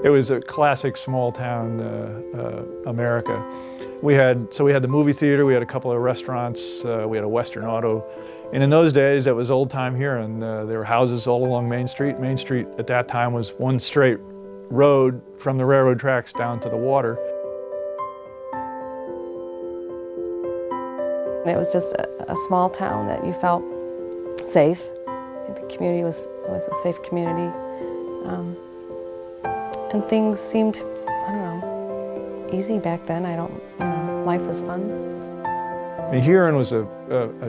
It was a classic small town America. We had the movie theater, we had a couple of restaurants, we had a Western Auto. And in those days, it was old time Huron. There were houses all along Main Street. Main Street at that time was one straight road from the railroad tracks down to the water. It was just a small town that you felt safe. The community was a safe community. And things seemed, I don't know, easy back then. Life was fun. Huron was a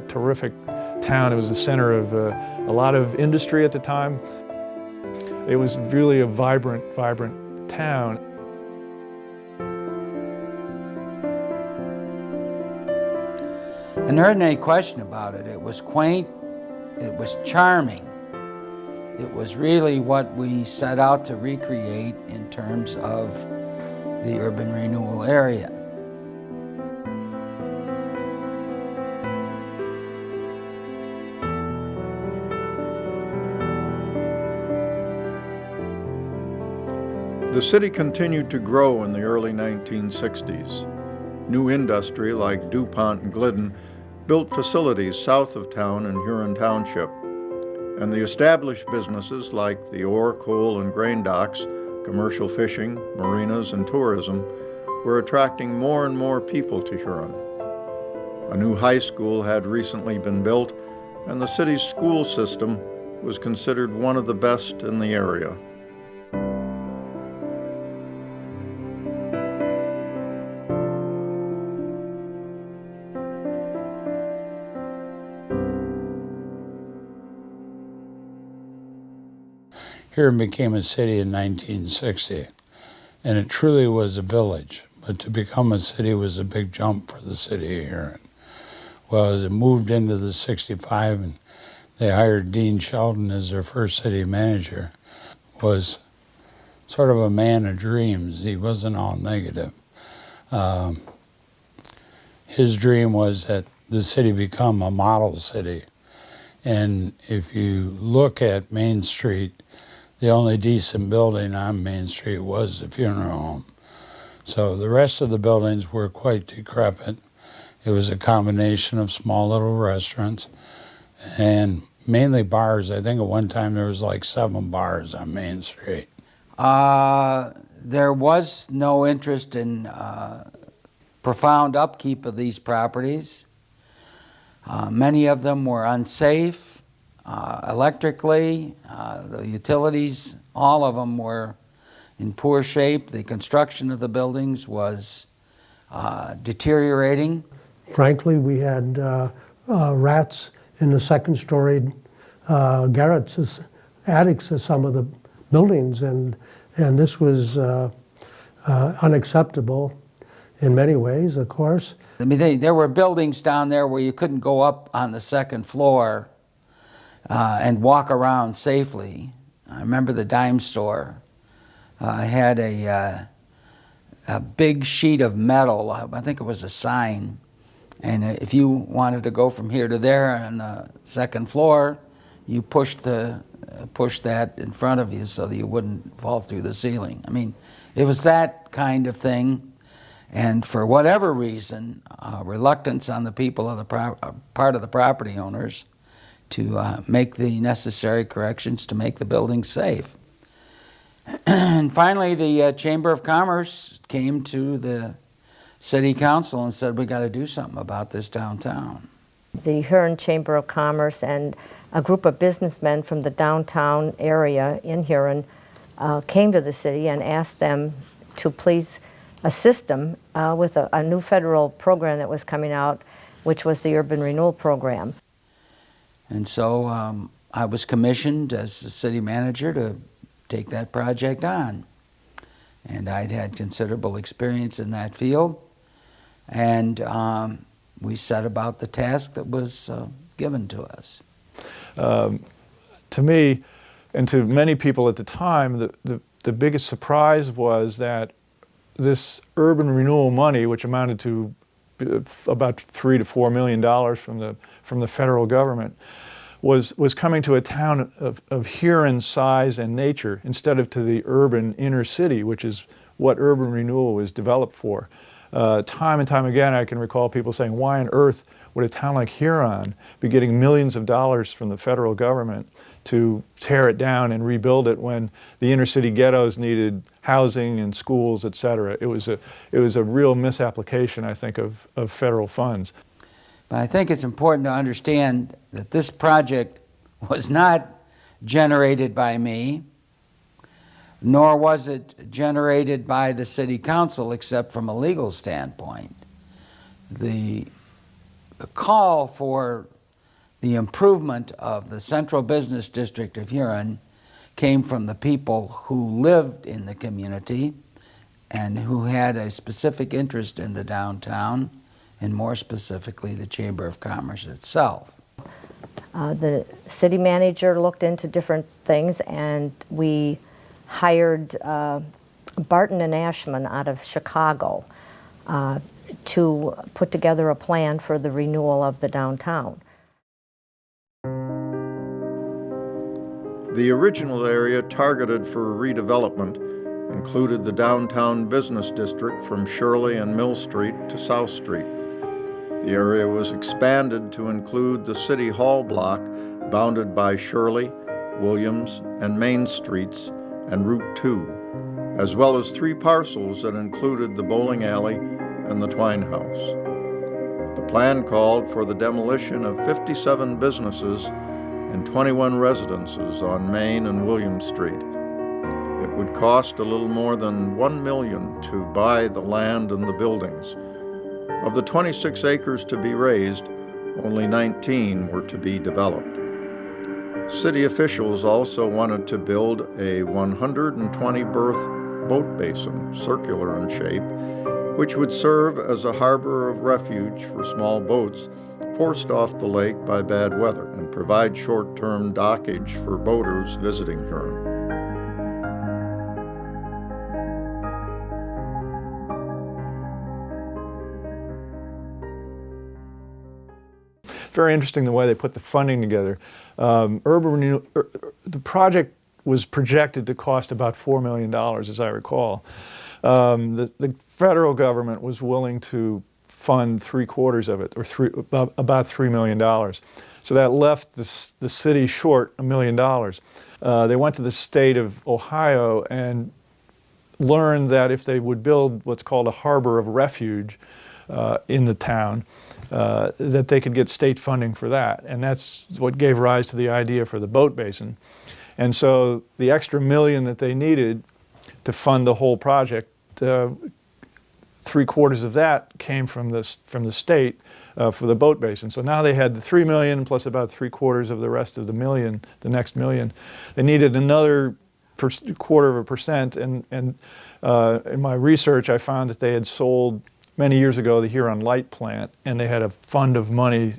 terrific town. It was the center of a lot of industry at the time. It was really a vibrant town. And there isn't any question about it. It was quaint, it was charming. It was really what we set out to recreate in terms of the urban renewal area. The city continued to grow in the early 1960s. New industry like DuPont and Glidden built facilities south of town in Huron Township. And the established businesses like the ore, coal, and grain docks, commercial fishing, marinas, and tourism were attracting more and more people to Huron. A new high school had recently been built, and the city's school system was considered one of the best in the area. Huron became a city in 1960, and it truly was a village, but to become a city was a big jump for the city of Huron. Well, as it moved into the 65 and they hired Dean Sheldon as their first city manager, was sort of a man of dreams. He wasn't all negative. His dream was that the city become a model city. And if you look at Main Street, the only decent building on Main Street was the funeral home. So the rest of the buildings were quite decrepit. It was a combination of small little restaurants and mainly bars. I think at one time there was like 7 bars on Main Street. There was no interest in profound upkeep of these properties. Many of them were unsafe. Electrically, the utilities, all of them were in poor shape. The construction of the buildings was deteriorating. Frankly, we had rats in the second-story garrets, attics of some of the buildings, and this was unacceptable in many ways, of course. I mean, there were buildings down there where you couldn't go up on the second floor and walk around safely. I remember the dime store had a big sheet of metal. I think it was a sign. And if you wanted to go from here to there on the second floor, you pushed that in front of you so that you wouldn't fall through the ceiling. I mean, it was that kind of thing. And for whatever reason, reluctance on the people of the part of the property owners to make the necessary corrections to make the building safe. And finally, the Chamber of Commerce came to the City Council and said, we got to do something about this downtown. The Huron Chamber of Commerce and a group of businessmen from the downtown area in Huron came to the city and asked them to please assist them with a new federal program that was coming out, which was the Urban Renewal Program. And so I was commissioned as the city manager to take that project on. And I'd had considerable experience in that field. And we set about the task that was given to us. To me, and to many people at the time, the biggest surprise was that this urban renewal money, which amounted to about $3 to $4 million from the federal government, was coming to a town of Huron size and nature instead of to the urban inner city, which is what urban renewal was developed for. Time and time again, I can recall people saying, why on earth would a town like Huron be getting millions of dollars from the federal government to tear it down and rebuild it when the inner city ghettos needed housing and schools, et cetera? It was a real misapplication, I think, of federal funds. But I think it's important to understand that this project was not generated by me, nor was it generated by the city council, except from a legal standpoint. The call for the improvement of the central business district of Huron came from the people who lived in the community and who had a specific interest in the downtown, and more specifically the Chamber of Commerce itself. The city manager looked into different things, and we hired Barton and Ashman out of Chicago to put together a plan for the renewal of the downtown. The original area targeted for redevelopment included the downtown business district from Shirley and Mill Street to South Street. The area was expanded to include the City Hall block bounded by Shirley, Williams, and Main Streets and Route 2, as well as 3 parcels that included the bowling alley and the Twine House. The plan called for the demolition of 57 businesses and 21 residences on Main and William Street. It would cost a little more than $1 million to buy the land and the buildings. Of the 26 acres to be raised, only 19 were to be developed. City officials also wanted to build a 120-berth boat basin, circular in shape, which would serve as a harbor of refuge for small boats forced off the lake by bad weather and provide short-term dockage for boaters visiting Huron. Very interesting the way they put the funding together. The project was projected to cost about $4 million, as I recall. The federal government was willing to fund 3/4 of it, or about $3 million. So that left the city short $1 million. They went to the state of Ohio and learned that if they would build what's called a harbor of refuge in the town, that they could get state funding for that. And that's what gave rise to the idea for the boat basin. And so the extra $1 million that they needed to fund the whole project, 3/4 of that came from the state for the boat basin. So now they had the $3 million plus about 3/4 of the rest of the million, the next $1 million. They needed another 0.25%. And in my research, I found that they had sold many years ago the Huron Light plant, and they had a fund of money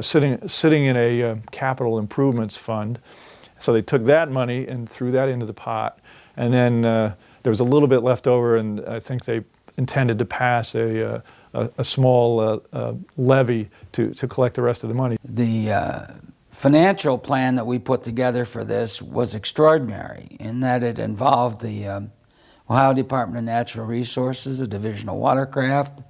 sitting in a capital improvements fund. So they took that money and threw that into the pot, and then there was a little bit left over, and I think they intended to pass a small levy to collect the rest of the money. The financial plan that we put together for this was extraordinary in that it involved the Ohio Department of Natural Resources, the Division of Watercraft.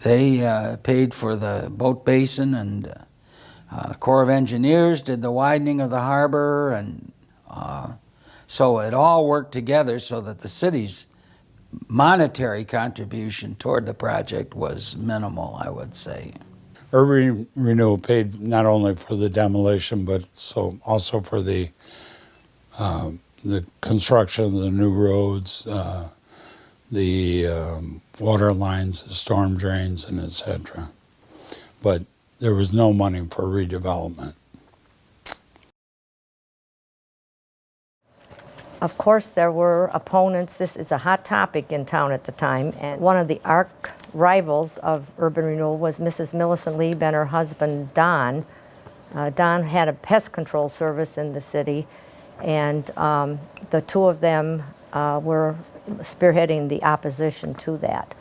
They paid for the boat basin, and the Corps of Engineers did the widening of the harbor, and so it all worked together so that the city's monetary contribution toward the project was minimal, I would say. Urban Renewal paid not only for the demolition, but also for the construction of the new roads, the water lines, the storm drains, and etc. But there was no money for redevelopment. Of course, there were opponents. This is a hot topic in town at the time, and one of the arch rivals of urban renewal was Mrs. Millicent Lieb and her husband, Don. Don had a pest control service in the city, and the two of them were spearheading the opposition to that.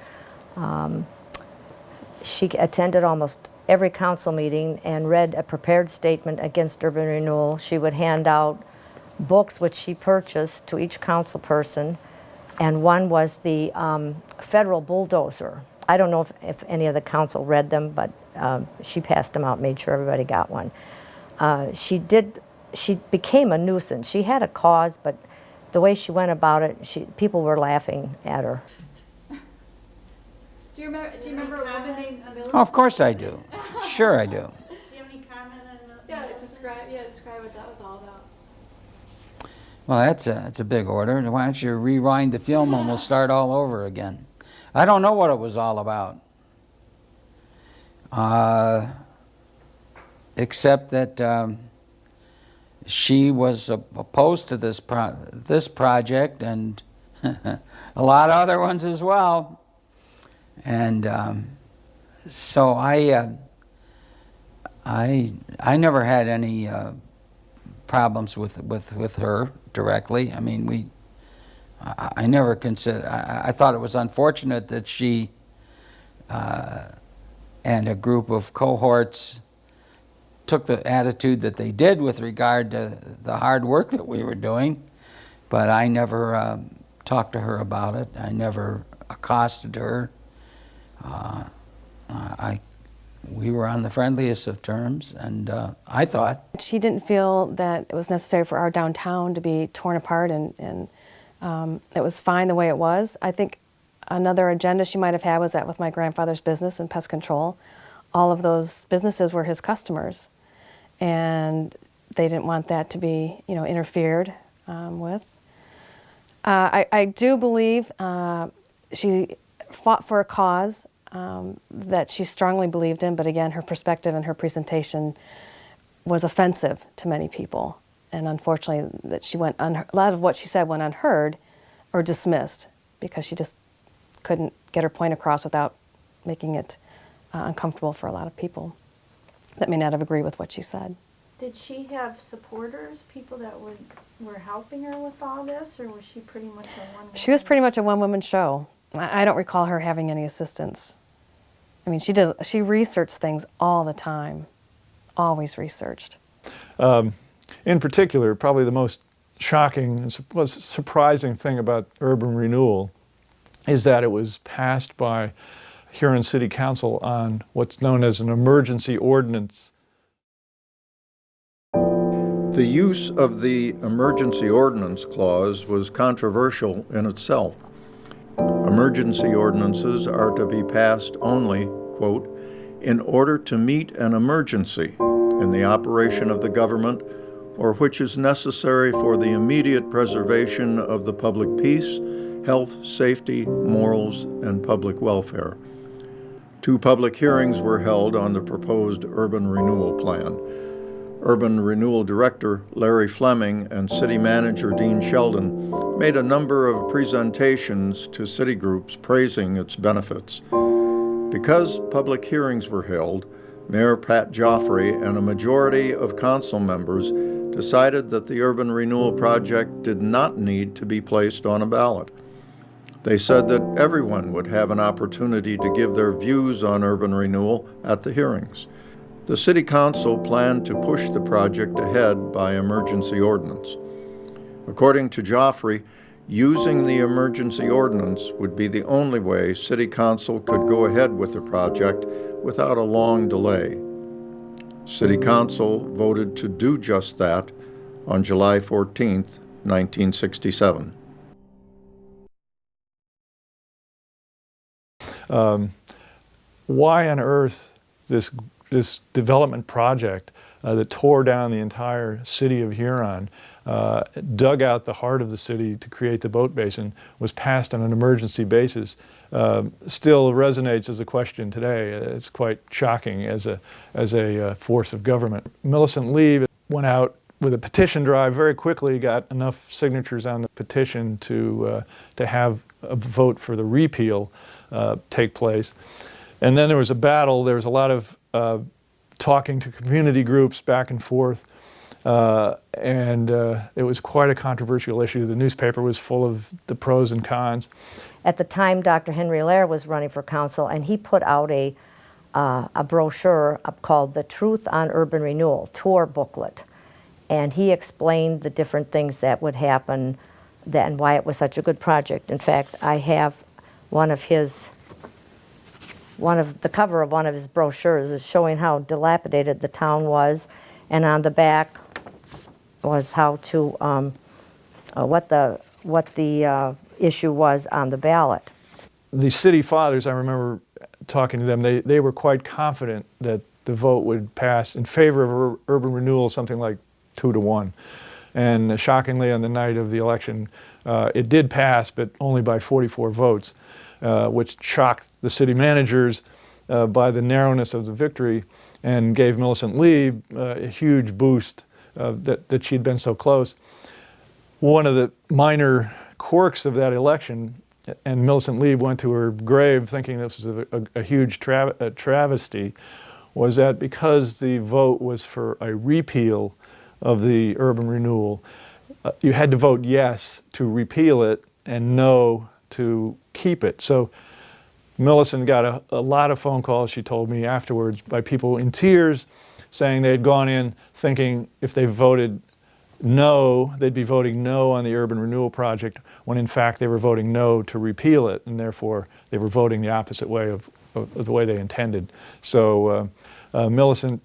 She attended almost every council meeting and read a prepared statement against urban renewal. She would hand out books which she purchased to each council person, and one was the federal bulldozer. I don't know if any of the council read them, but she passed them out, made sure everybody got one. She became a nuisance. She had a cause, but the way she went about it, people were laughing at her. Do you remember a woman named Abigail? Oh, of course I do. Sure I do. Do you have any comment on that? Yeah, describe what that was all about. Well, that's a big order. Why don't you rewind the film and we'll start all over again? I don't know what it was all about. Except that she was opposed to this project and a lot of other ones as well. And so I never had any problems with her directly. I mean, I never considered. I thought it was unfortunate that she and a group of cohorts took the attitude that they did with regard to the hard work that we were doing, but I never talked to her about it. I never accosted her. We were on the friendliest of terms, and I thought. She didn't feel that it was necessary for our downtown to be torn apart, and it was fine the way it was. I think another agenda she might have had was that with my grandfather's business and pest control, all of those businesses were his customers, and they didn't want that to be, interfered with. I do believe she fought for a cause that she strongly believed in, but again, her perspective and her presentation was offensive to many people, and unfortunately, that a lot of what she said went unheard or dismissed because she just couldn't get her point across without making it uncomfortable for a lot of people that may not have agreed with what she said. Did she have supporters, people that were helping her with all this, or was she pretty much a one-woman? She was pretty much a one-woman show. I don't recall her having any assistants. I mean, she researched things all the time, always researched. In particular, probably the most shocking and surprising thing about urban renewal is that it was passed by Huron City Council on what's known as an emergency ordinance. The use of the emergency ordinance clause was controversial in itself. Emergency ordinances are to be passed only, quote, in order to meet an emergency in the operation of the government or which is necessary for the immediate preservation of the public peace, health, safety, morals, and public welfare. 2 public hearings were held on the proposed urban renewal plan. Urban Renewal Director Larry Fleming and City Manager Dean Sheldon made a number of presentations to city groups praising its benefits. Because public hearings were held, Mayor Pat Joffrey and a majority of council members decided that the urban renewal project did not need to be placed on a ballot. They said that everyone would have an opportunity to give their views on urban renewal at the hearings. The City Council planned to push the project ahead by emergency ordinance. According to Joffrey, using the emergency ordinance would be the only way City Council could go ahead with the project without a long delay. City Council voted to do just that on July 14, 1967. Why on earth this development project that tore down the entire city of Huron, dug out the heart of the city to create the boat basin, was passed on an emergency basis, still resonates as a question today. It's quite shocking as a force of government. Millicent Lee went out with a petition drive very quickly, got enough signatures on the petition to have a vote for the repeal take place. And then there was a battle. There was a lot of talking to community groups back and forth, and it was quite a controversial issue. The newspaper was full of the pros and cons. At the time, Dr. Henry Lair was running for council, and he put out a a brochure called The Truth on Urban Renewal, tour booklet. And he explained the different things that would happen and why it was such a good project. In fact, I have the cover of one of his brochures is showing how dilapidated the town was, and on the back was how to, what the issue was on the ballot. The city fathers, I remember talking to them, they were quite confident that the vote would pass in favor of urban renewal, something like 2-1. And shockingly, on the night of the election, it did pass, but only by 44 votes, which shocked the city managers by the narrowness of the victory and gave Millicent Lee a huge boost that she'd been so close. One of the minor quirks of that election, and Millicent Lee went to her grave thinking this was a huge travesty, was that because the vote was for a repeal of the urban renewal, you had to vote yes to repeal it and no to keep it. So Millicent got a lot of phone calls, she told me afterwards, by people in tears saying they had gone in thinking if they voted no, they'd be voting no on the urban renewal project, when in fact they were voting no to repeal it, and therefore they were voting the opposite way of the way they intended. So Millicent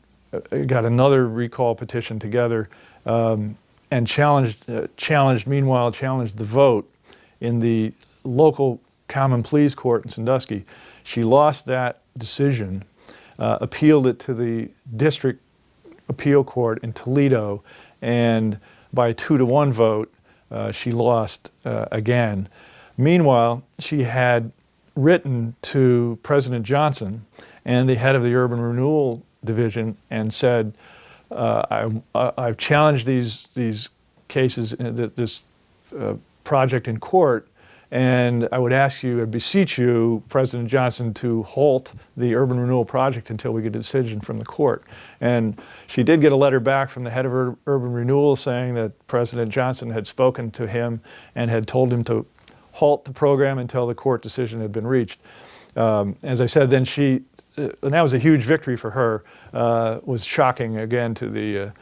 got another recall petition together and challenged the vote in the local Common Pleas Court in Sandusky. She lost that decision, appealed it to the district appeal court in Toledo, and by a 2-1 vote, she lost again. Meanwhile, she had written to President Johnson and the head of the Urban Renewal Division and said, I've challenged these cases, this project in court, and I would ask you, I beseech you, President Johnson, to halt the urban renewal project until we get a decision from the court. And she did get a letter back from the head of urban renewal saying that President Johnson had spoken to him and had told him to halt the program until the court decision had been reached. As I said, then and that was a huge victory for her, was shocking again to the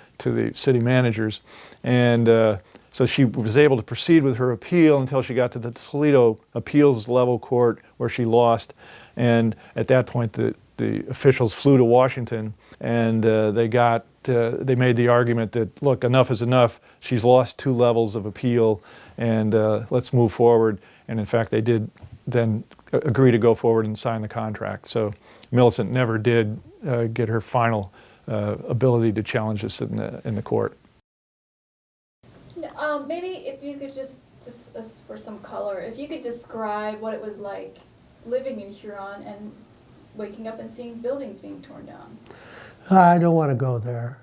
city managers. And so she was able to proceed with her appeal until she got to the Toledo appeals level court, where she lost. And at that point, the officials flew to Washington, and they made the argument that, look, enough is enough. She's lost 2 levels of appeal, and let's move forward. And in fact, they did then agree to go forward and sign the contract. So Millicent never did get her final ability to challenge this in the court. Maybe if you could just for some color, if you could describe what it was like living in Huron and waking up and seeing buildings being torn down. I don't want to go there.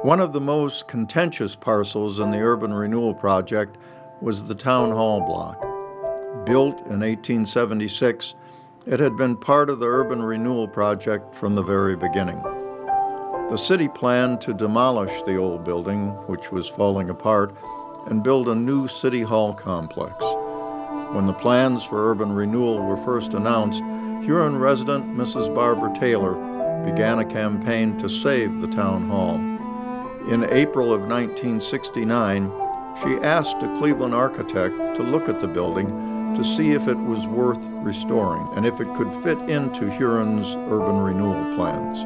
One of the most contentious parcels in the urban renewal project was the Town Hall block. Built in 1876, It had been part of the urban renewal project from the very beginning. The city planned to demolish the old building, which was falling apart, and build a new City Hall complex. When the plans for urban renewal were first announced, Huron resident Mrs. Barbara Taylor began a campaign to save the town hall. In April of 1969, she asked a Cleveland architect to look at the building to see if it was worth restoring and if it could fit into Huron's urban renewal plans.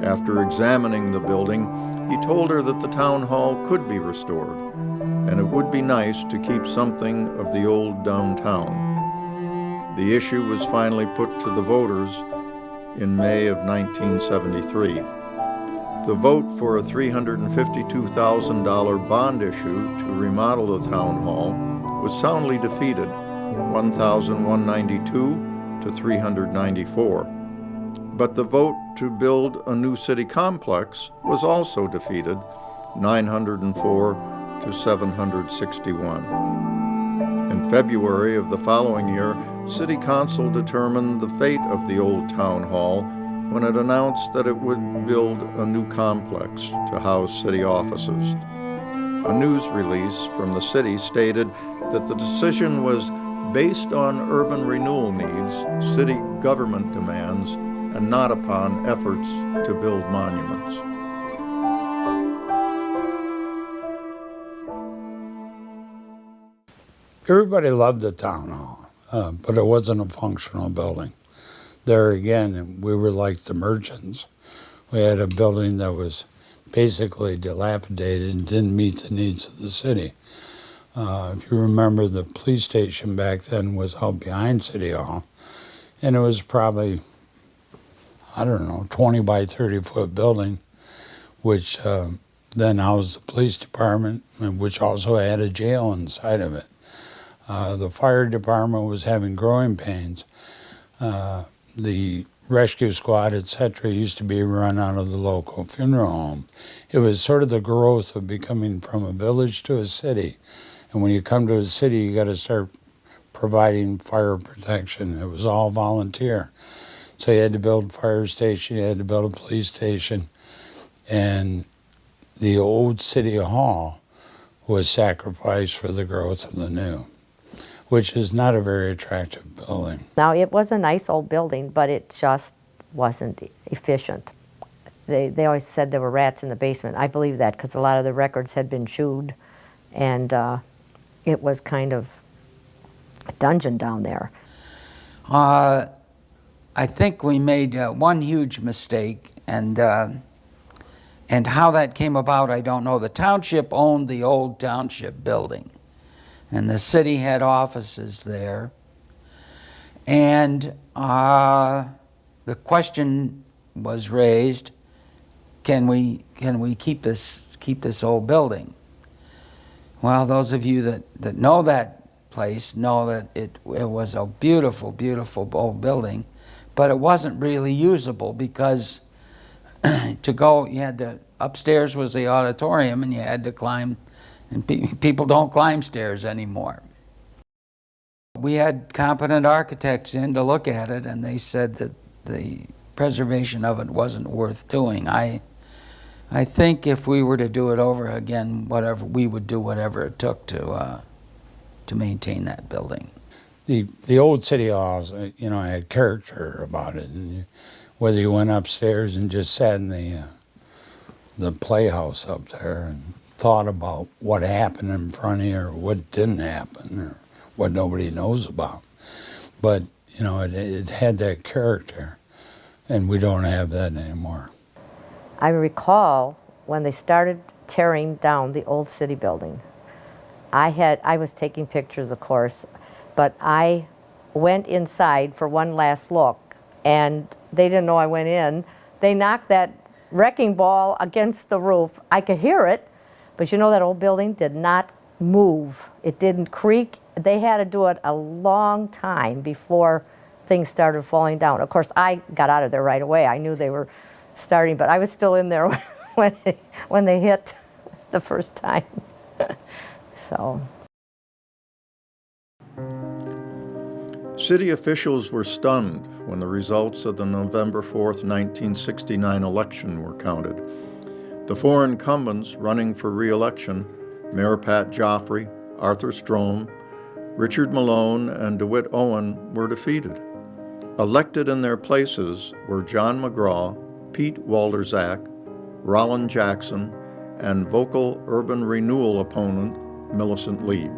After examining the building, he told her that the town hall could be restored, and it would be nice to keep something of the old downtown. The issue was finally put to the voters in May of 1973. The vote for a $352,000 bond issue to remodel the town hall was soundly defeated, 1,192 to 394. But the vote to build a new city complex was also defeated, 904 to 761. In February of the following year, City Council determined the fate of the old town hall when it announced that it would build a new complex to house city offices. A news release from the city stated that the decision was based on urban renewal needs, city government demands, and not upon efforts to build monuments. Everybody loved the town hall, but it wasn't a functional building. There again, we were like the merchants. We had a building that was basically dilapidated and didn't meet the needs of the city. If you remember, the police station back then was out behind City Hall, and it was probably, 20 by 30 foot building, which then housed the police department, which also had a jail inside of it. The fire department was having growing pains. The rescue squad, etc., used to be run out of the local funeral home. It was sort of the growth of becoming from a village to a city. And when you come to a city, you got to start providing fire protection. It was all volunteer. So you had to build a fire station, you had to build a police station, and the old City Hall was sacrificed for the growth of the new, which is not a very attractive building. Now, it was a nice old building, but it just wasn't efficient. They always said there were rats in the basement. I believe that because a lot of the records had been chewed, and it was kind of a dungeon down there. I think we made one huge mistake, and how that came about, I don't know. The township owned the old township building, and the city had offices there. And the question was raised: Can we keep this old building? Well, those of you that know that place know that it was a beautiful, beautiful old building, but it wasn't really usable because to go, you had to, upstairs was the auditorium, and you had to climb, and people don't climb stairs anymore. We had competent architects in to look at it, and they said that the preservation of it wasn't worth doing. I think if we were to do it over again, we would do whatever it took to maintain that building. The old City Halls, had character about it. And whether you went upstairs and just sat in the playhouse up there and thought about what happened in front of you or what didn't happen or what nobody knows about. But, it had that character, and we don't have that anymore. I recall when they started tearing down the old city building. I was taking pictures, of course, but I went inside for one last look, and they didn't know I went in. They knocked that wrecking ball against the roof. I could hear it, but that old building did not move. It didn't creak. They had to do it a long time before things started falling down. Of course, I got out of there right away. I knew they were starting, but I was still in there when they hit the first time. City officials were stunned when the results of the November 4th, 1969 election were counted. The four incumbents running for re-election, Mayor Pat Joffrey, Arthur Strome, Richard Malone, and DeWitt Owen, were defeated. Elected in their places were John McGraw, Pete Walderzak, Rollin Jackson, and vocal urban renewal opponent Millicent Lieb.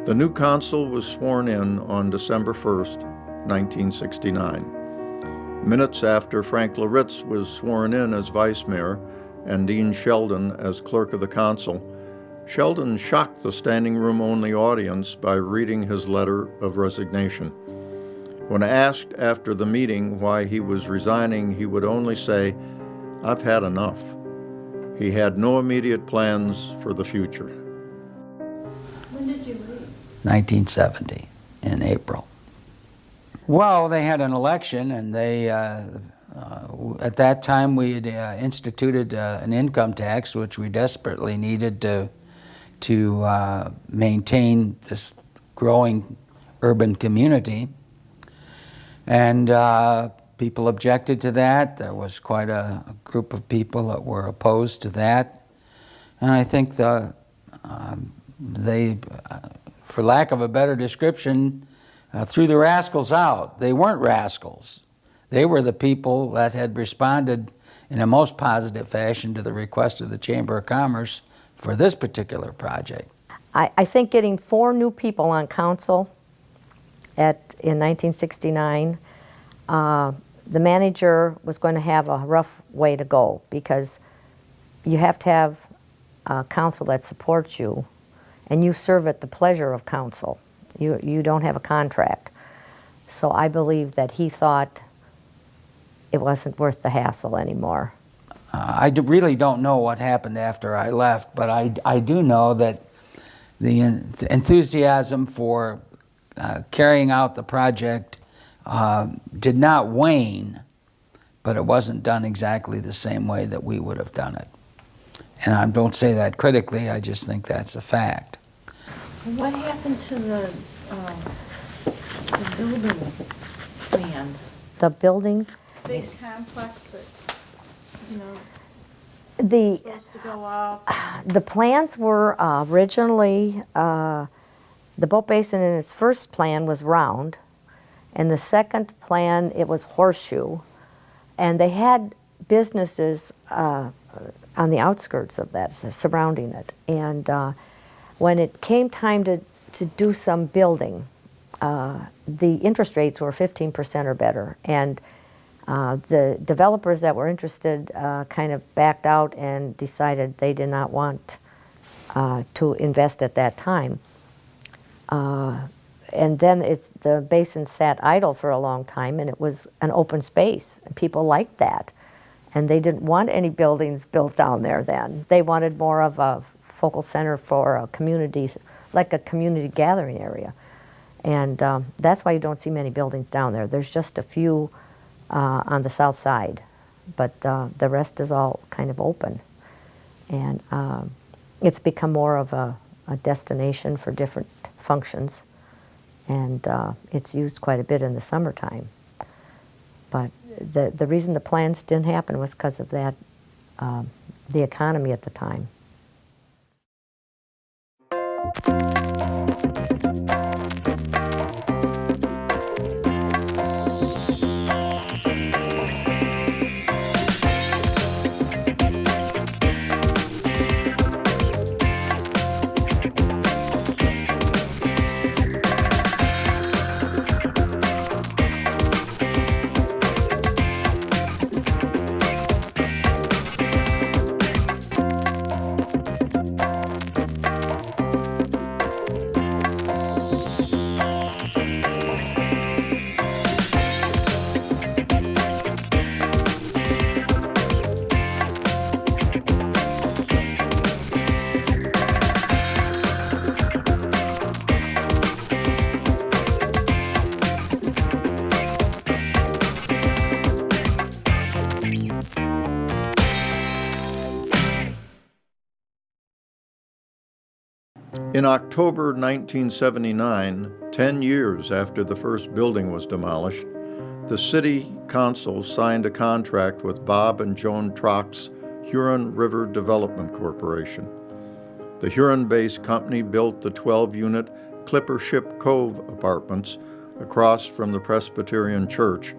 The new council was sworn in on December 1st, 1969. Minutes after Frank Loritz was sworn in as vice mayor and Dean Sheldon as clerk of the council, Sheldon shocked the standing room only audience by reading his letter of resignation. When asked after the meeting why he was resigning, he would only say, "I've had enough." He had no immediate plans for the future. When did you leave? 1970, in April. Well, they had an election, and they, at that time, we had instituted an income tax, which we desperately needed to maintain this growing urban community. And people objected to that. There was quite a group of people that were opposed to that. And I think they, for lack of a better description, threw the rascals out. They weren't rascals. They were the people that had responded in a most positive fashion to the request of the Chamber of Commerce for this particular project. I think getting 4 new people on council in 1969, the manager was going to have a rough way to go, because you have to have a council that supports you, and you serve at the pleasure of council. You don't have a contract. So I believe that he thought it wasn't worth the hassle anymore. I really don't know what happened after I left, but I do know that the enthusiasm for carrying out the project did not wane, but it wasn't done exactly the same way that we would have done it. And I don't say that critically, I just think that's a fact. What happened to the building plans? The building, Big complex that, you know, the supposed to go up. The plans were originally, the boat basin in its first plan was round, and the second plan, it was horseshoe. And they had businesses on the outskirts of that, surrounding it. And when it came time to do some building, the interest rates were 15% or better. And the developers that were interested kind of backed out and decided they did not want to invest at that time. And then the basin sat idle for a long time, and it was an open space, and people liked that. And they didn't want any buildings built down there then. They wanted more of a focal center for communities, like a community gathering area. And that's why you don't see many buildings down there. There's just a few on the south side, but the rest is all kind of open. And it's become more of a destination for different functions, and it's used quite a bit in the summertime. But the reason the plans didn't happen was because of that, the economy at the time. In October 1979, 10 years after the first building was demolished, the City Council signed a contract with Bob and Joan Trock's Huron River Development Corporation. The Huron-based company built the 12-unit Clippership Cove apartments across from the Presbyterian Church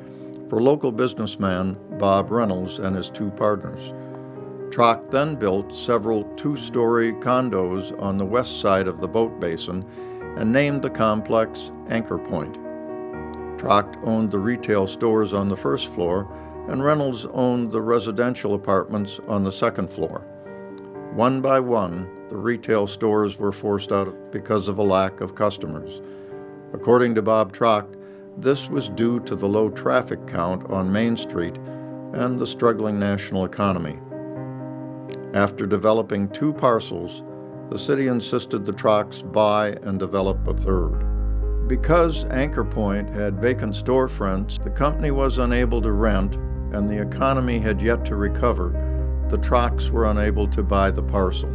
for local businessman Bob Reynolds and his two partners. Trock then built several two-story condos on the west side of the boat basin and named the complex Anchor Point. Trock owned the retail stores on the first floor, and Reynolds owned the residential apartments on the second floor. One by one, the retail stores were forced out because of a lack of customers. According to Bob Trock, this was due to the low traffic count on Main Street and the struggling national economy. After developing two parcels, the city insisted the Trocks buy and develop a third. Because Anchor Point had vacant storefronts, the company was unable to rent, and the economy had yet to recover. The Trocks were unable to buy the parcel.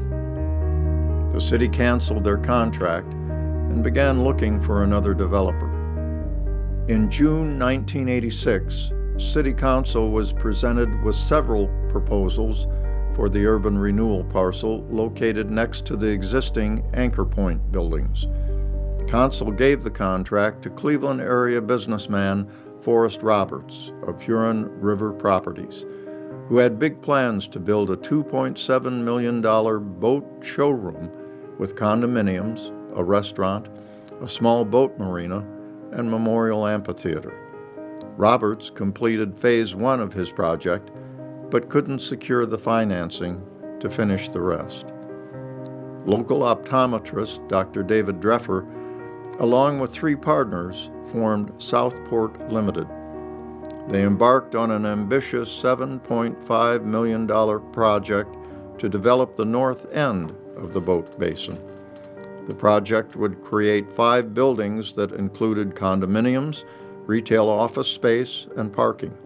The city canceled their contract and began looking for another developer. In June 1986, City Council was presented with several proposals for the urban renewal parcel located next to the existing Anchor Point buildings. Council gave the contract to Cleveland area businessman Forrest Roberts of Huron River Properties, who had big plans to build a $2.7 million boat showroom with condominiums, a restaurant, a small boat marina, and memorial amphitheater. Roberts completed phase 1 of his project, but couldn't secure the financing to finish the rest. Local optometrist Dr. David Dreffer, along with 3 partners, formed Southport Limited. They embarked on an ambitious $7.5 million project to develop the north end of the boat basin. The project would create 5 buildings that included condominiums, retail office space, and parking.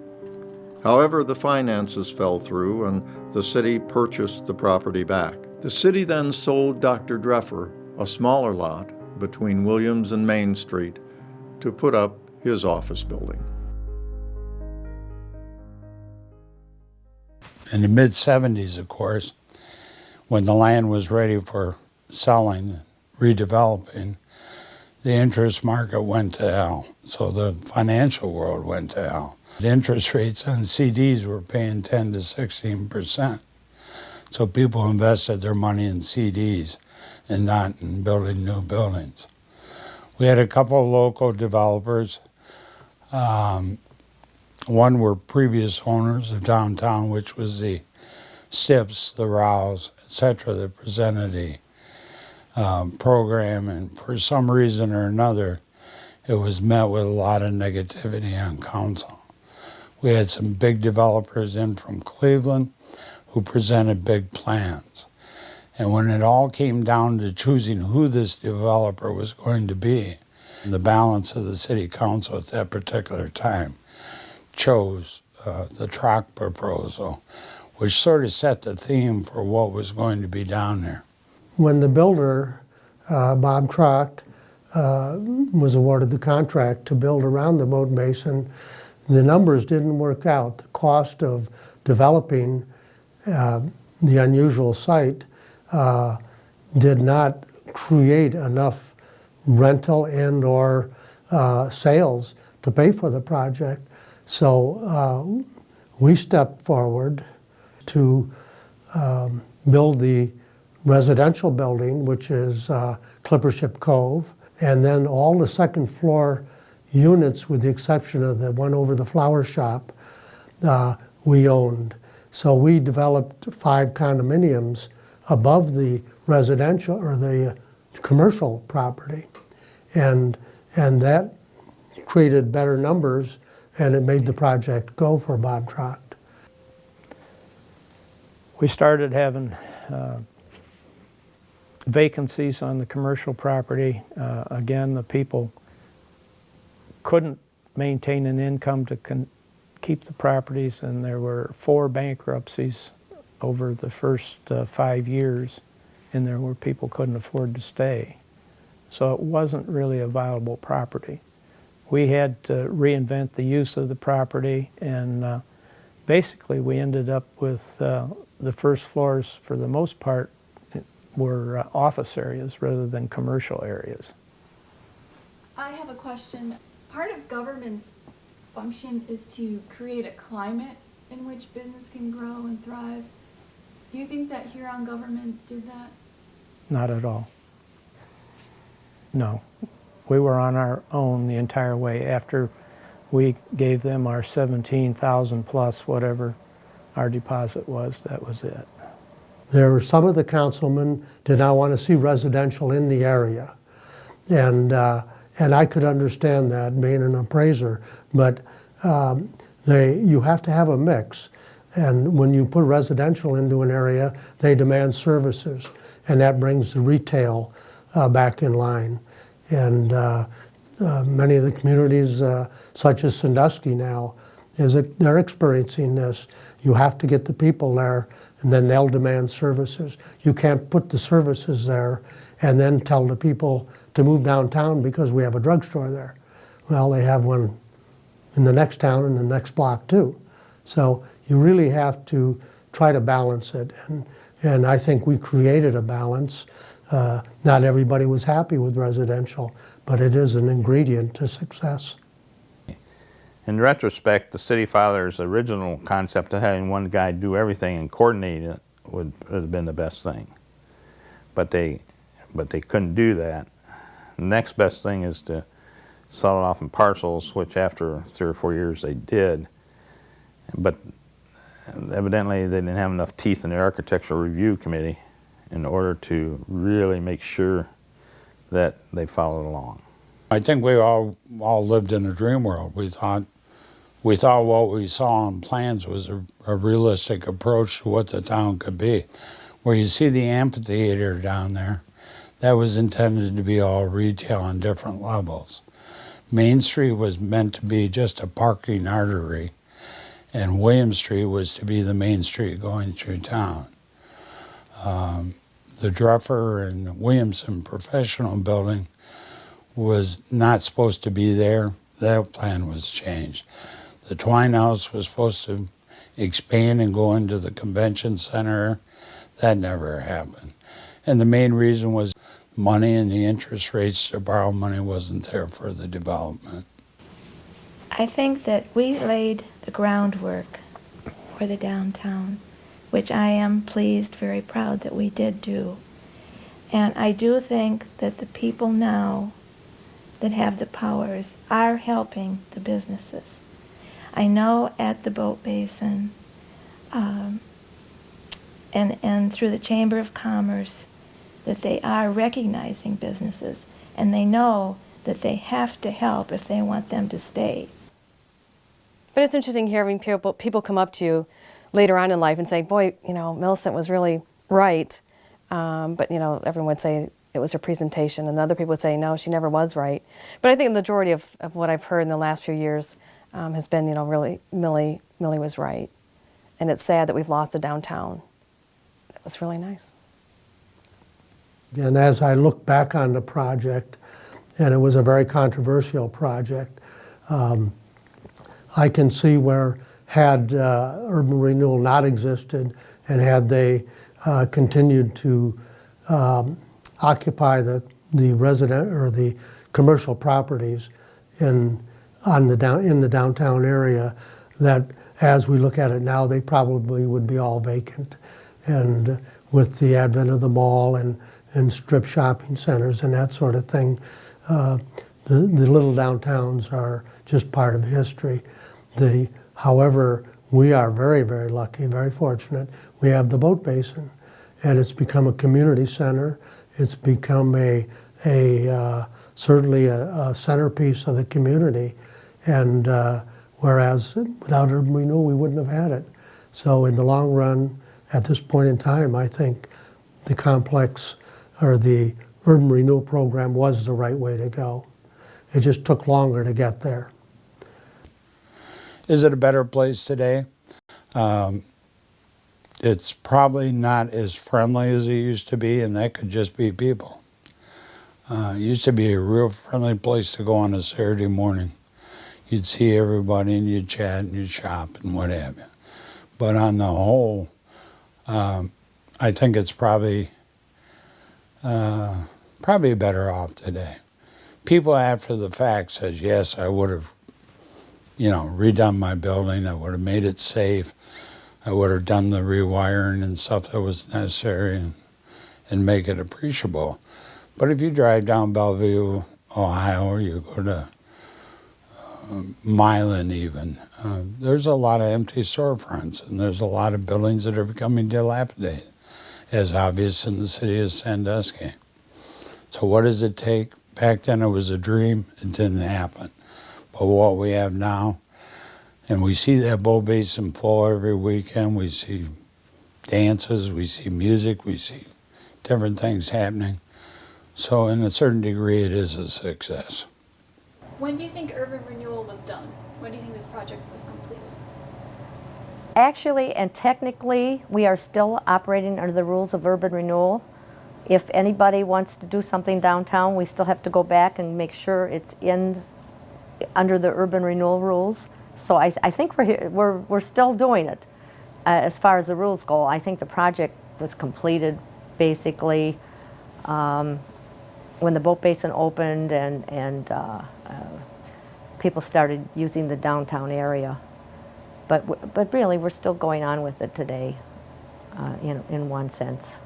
However, the finances fell through and the city purchased the property back. The city then sold Dr. Dreffer a smaller lot between Williams and Main Street to put up his office building. In the mid-70s, of course, when the land was ready for selling, redeveloping, the interest market went to hell. So the financial world went to hell. The interest rates on CDs were paying 10 to 16%. So people invested their money in CDs and not in building new buildings. We had a couple of local developers. One were previous owners of downtown, which was the Stips, the Rows, etc., that presented a program, and for some reason or another, it was met with a lot of negativity on council. We had some big developers in from Cleveland who presented big plans. And when it all came down to choosing who this developer was going to be, the balance of the city council at that particular time chose the Trock proposal, which sort of set the theme for what was going to be down there. When the builder, Bob Trock, was awarded the contract to build around the boat basin, the numbers didn't work out. The cost of developing the unusual site did not create enough rental and or sales to pay for the project. So we stepped forward to build the residential building, which is Clippership Cove, and then all the second floor units, with the exception of the one over the flower shop, we owned. So we developed 5 condominiums above the residential or the commercial property, and that created better numbers, and it made the project go for Bob Trock. We started having vacancies on the commercial property. Again, the people couldn't maintain an income to keep the properties, and there were 4 bankruptcies over the first 5 years. in there where people couldn't afford to stay. So it wasn't really a viable property. We had to reinvent the use of the property, and basically we ended up with the first floors, for the most part, were office areas rather than commercial areas. I have a question. Part of government's function is to create a climate in which business can grow and thrive. Do you think that Huron government did that? Not at all. No. We were on our own the entire way. After we gave them our 17,000 plus whatever our deposit was, that was it. There were some of the councilmen did not want to see residential in the area. And I could understand that, being an appraiser, but you have to have a mix. And when you put residential into an area, they demand services, and that brings the retail back in line. And many of the communities, such as Sandusky now, they're experiencing this. You have to get the people there, and then they'll demand services. You can't put the services there and then tell the people to move downtown because we have a drugstore there. Well, they have one in the next town and the next block too. So you really have to try to balance it. And I think we created a balance. Not everybody was happy with residential, but it is an ingredient to success. In retrospect, the city father's original concept of having one guy do everything and coordinate it would have been the best thing. But they couldn't do that. The next best thing is to sell it off in parcels, which after 3 or 4 years they did. But evidently they didn't have enough teeth in the architectural review committee in order to really make sure that they followed along. I think we all lived in a dream world. We thought what we saw on plans was a realistic approach to what the town could be. Where you see the amphitheater down there, that was intended to be all retail on different levels. Main Street was meant to be just a parking artery, and William Street was to be the main street going through town. The Druffer and Williamson Professional Building was not supposed to be there. That plan was changed. The Twine House was supposed to expand and go into the convention center. That never happened. And the main reason was money, and the interest rates to borrow money wasn't there for the development. I think that we laid the groundwork for the downtown, which I am pleased, very proud that we did do. And I do think that the people now that have the powers are helping the businesses. I know at the boat basin and through the Chamber of Commerce that they are recognizing businesses, and they know that they have to help if they want them to stay. But it's interesting hearing people come up to you later on in life and say, boy, Millicent was really right. But, everyone would say it was her presentation, and other people would say, no, she never was right. But I think the majority of what I've heard in the last few years has been, really, Millie was right. And it's sad that we've lost a downtown. It was really nice. And as I look back on the project, and it was a very controversial project, I can see where had urban renewal not existed and had they continued to occupy the resident or the commercial properties in the downtown area, that as we look at it now, they probably would be all vacant. And with the advent of the mall and strip shopping centers and that sort of thing, the little downtowns are just part of history. However, we are very, very lucky, very fortunate. We have the boat basin, and it's become a community center. It's become certainly a centerpiece of the community. And whereas without urban renewal, we wouldn't have had it. So in the long run, at this point in time, I think the complex or the urban renewal program was the right way to go. It just took longer to get there. Is it a better place today? it's probably not as friendly as it used to be, and that could just be people. It used to be a real friendly place to go on a Saturday morning. You'd see everybody and you'd chat and you'd shop and what have you. But on the whole, I think it's probably better off today. People after the fact says, yes, I would have, redone my building. I would have made it safe. I would have done the rewiring and stuff that was necessary and make it appreciable. But if you drive down Bellevue, Ohio, or you go to Milan even, there's a lot of empty storefronts, and there's a lot of buildings that are becoming dilapidated, as obvious in the city of Sandusky. So what does it take? Back then it was a dream, it didn't happen. But what we have now, and we see that Bow Basin flow every weekend, we see dances, we see music, we see different things happening. So in a certain degree, it is a success. When do you think urban renewal was done? When do you think this project was completed? Actually and technically, we are still operating under the rules of urban renewal. If anybody wants to do something downtown, we still have to go back and make sure it's under the urban renewal rules. So I think we're still doing it. As far as the rules go, I think the project was completed basically when the boat basin opened and people started using the downtown area. But really, we're still going on with it today, in one sense.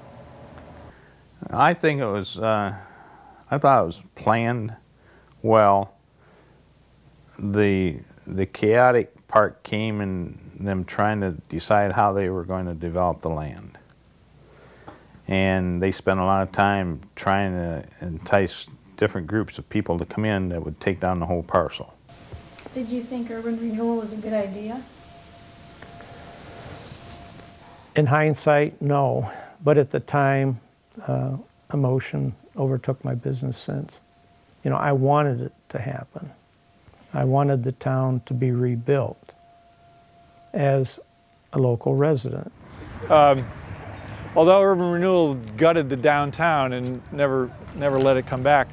I think it was, I thought it was planned well. The chaotic part came in them trying to decide how they were going to develop the land. And they spent a lot of time trying to entice different groups of people to come in that would take down the whole parcel. Did you think urban renewal was a good idea? In hindsight, no. But at the time, emotion overtook my business sense. I wanted it to happen. I wanted the town to be rebuilt as a local resident. Although urban renewal gutted the downtown and never let it come back,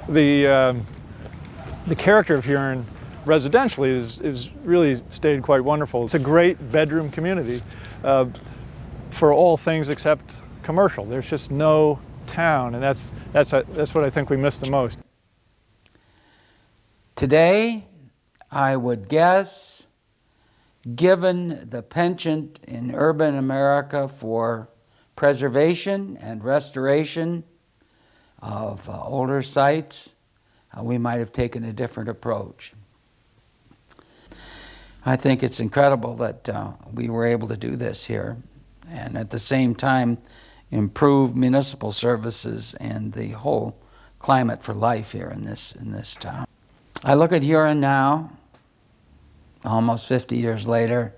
the character of Huron residentially is really stayed quite wonderful. It's a great bedroom community for all things except commercial. There's just no town, and that's what I think we miss the most. Today, I would guess, given the penchant in urban America for preservation and restoration of older sites, we might have taken a different approach. I think it's incredible that we were able to do this here, and at the same time improve municipal services and the whole climate for life here in this town. I look at Huron now, almost 50 years later,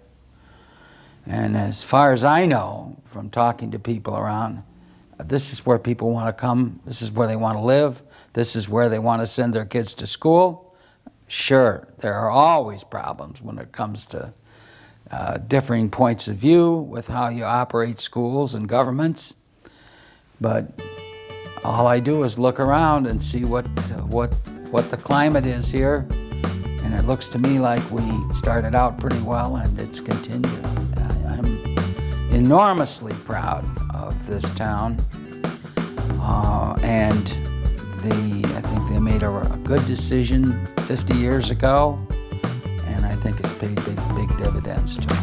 and as far as I know from talking to people around, this is where people want to come, this is where they want to live, this is where they want to send their kids to school. Sure, there are always problems when it comes to differing points of view with how you operate schools and governments, but all I do is look around and see what the climate is here, and it looks to me like we started out pretty well and it's continued. I'm enormously proud of this town, and I think they made a good decision 50 years ago, and I think it's paid big dividends to them.